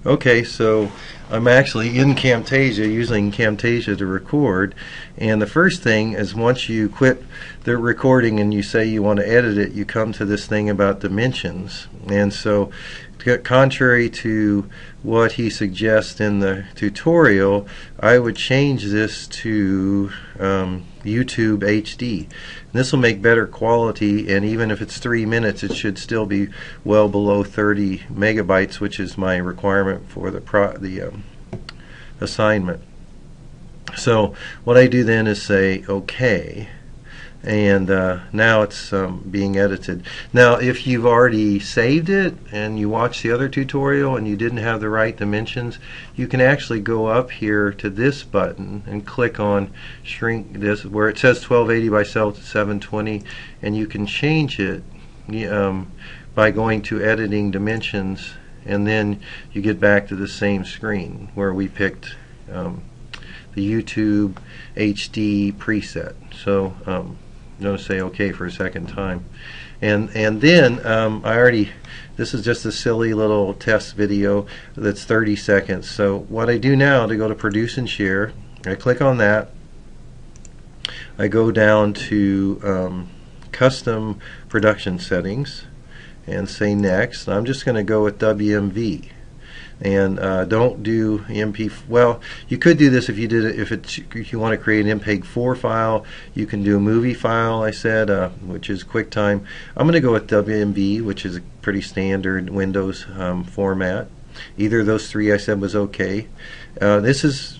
Okay, so I'm actually in Camtasia, using Camtasia to record, and the first thing is once you quit the recording and you say you want to edit it, you come to this thing about dimensions. And so contrary to what he suggests in the tutorial, I would change this to YouTube HD. This will make better quality, and even if it's 3 minutes, it should still be well below 30 megabytes, which is my requirement for the assignment. So what I do then is say OK, and now it's being edited. Now if you've already saved it and you watched the other tutorial and you didn't have the right dimensions, you can actually go up here to this button and click on shrink this where it says 1280 by 720, and you can change it by going to editing dimensions, and then you get back to the same screen where we picked the YouTube HD preset. So I'm going to say OK for a second time, and then this is just a silly little test video that's 30 seconds. So what I do now, to go to produce and share, I click on that, I go down to custom production settings and say next. I'm just going to go with WMV, and don't do MP. Well, you could do this if you did it. If you want to create an MPEG-4 file, you can do a movie file. I said, which is QuickTime. I'm going to go with WMV, which is a pretty standard Windows format. Either of those three I said was okay. This is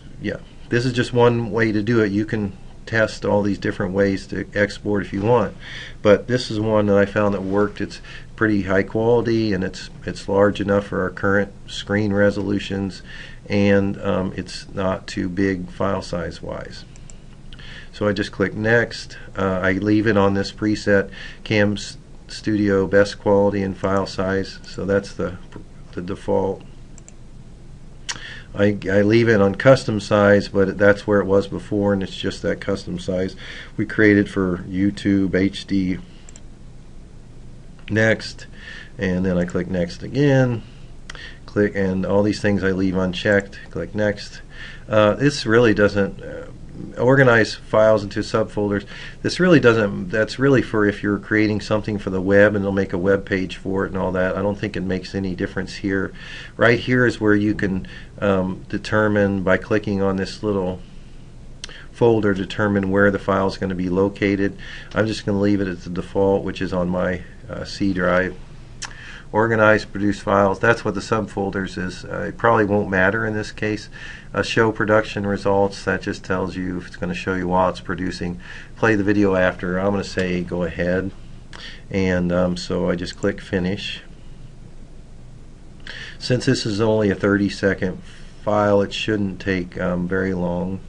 just one way to do it. You can test all these different ways to export if you want, but this is one that I found that worked. It's pretty high quality, and it's large enough for our current screen resolutions, and it's not too big file size wise. So I just click next. I leave it on this preset Cam Studio best quality and file size, so that's the default. I leave it on custom size, but that's where it was before, and it's just that custom size we created for YouTube HD. Next, and then I click next again, click, and all these things I leave unchecked. Click next. This really doesn't organize files into subfolders. This really doesn't. That's really for if you're creating something for the web and it'll make a web page for it and all that. I don't think it makes any difference here. Right here is where you can determine by clicking on this little folder, determine where the file is going to be located. I'm just going to leave it at the default, which is on my C drive. Organize, produce files, that's what the subfolders is. It probably won't matter in this case. Show production results, that just tells you if it's going to show you while it's producing. Play the video after. I'm going to say go ahead, and so I just click finish. Since this is only a 30-second file, it shouldn't take very long.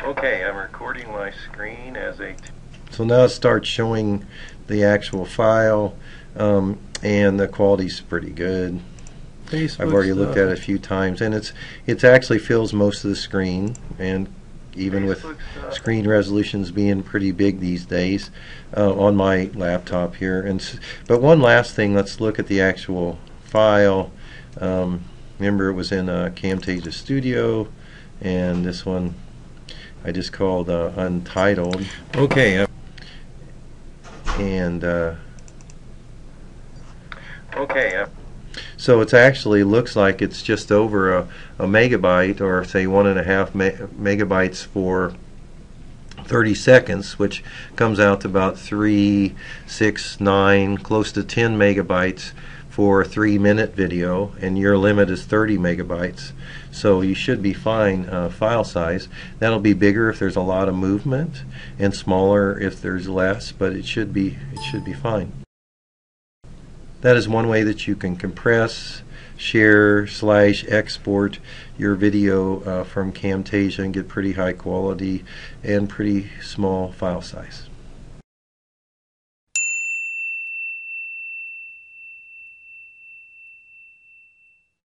Okay, I'm recording my screen as a... So now it starts showing the actual file, and the quality's pretty good. I've already looked at it a few times, and it actually fills most of the screen, and even with screen resolutions being pretty big these days on my laptop here. But one last thing, let's look at the actual file. Remember, it was in Camtasia Studio, and this one I just called Untitled. Okay, and okay, so it actually looks like it's just over a megabyte, or say 1.5 megabytes for 30 seconds, which comes out to about 3, 6, 9, close to 10 megabytes for a 3-minute video, and your limit is 30 megabytes. So you should be fine file size. That'll be bigger if there's a lot of movement, and smaller if there's less, but it should be fine. That is one way that you can compress, share, / export your video from Camtasia and get pretty high quality and pretty small file size.